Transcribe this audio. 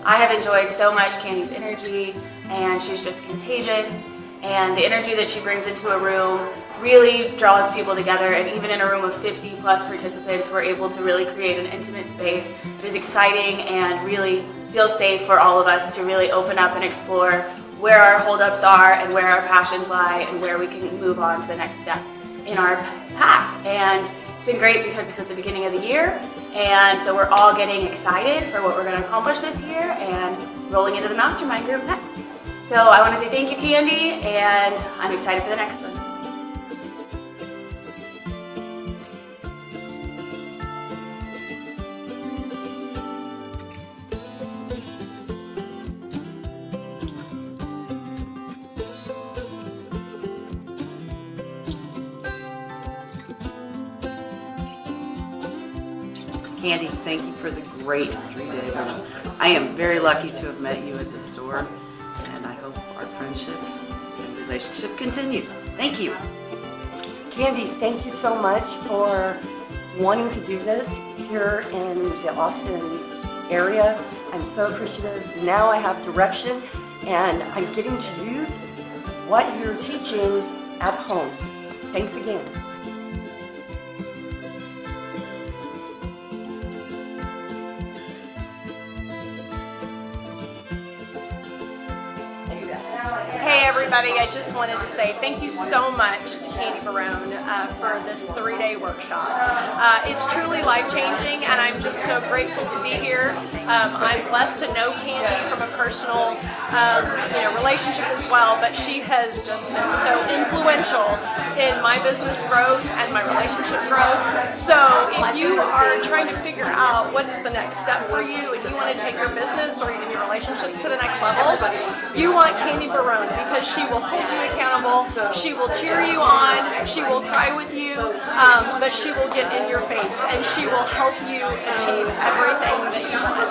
I have enjoyed so much Candy's energy, and she's just contagious, and the energy that she brings into a room really draws people together, and even in a room of 50 plus participants, we're able to really create an intimate space that is exciting and really feels safe for all of us to really open up and explore where our holdups are and where our passions lie and where we can move on to the next step in our path. And it's been great because it's at the beginning of the year, and so we're all getting excited for what we're going to accomplish this year and rolling into the mastermind group next. So I want to say thank you, Candy, and I'm excited for the next one. Candy, thank you for the great 3-day event. I am very lucky to have met you at the store, and I hope our friendship and relationship continues. Thank you. Candy, thank you so much for wanting to do this here in the Austin area. I'm so appreciative. Now I have direction, and I'm getting to use what you're teaching at home. Thanks again. Hey everybody, I just wanted to say thank you so much to Candy Barone for this 3-day workshop. It's truly life-changing, and I'm just so grateful to be here. I'm blessed to know Candy from a personal relationship as well, but she has just been so influential in my business growth and my relationship growth. So if you are trying to figure out what is the next step for you and you want to take your business or even your relationships to the next level, you want Candy Barone, because she will hold you accountable, she will cheer you on, she will cry with you, but she will get in your face and she will help you achieve everything that you want.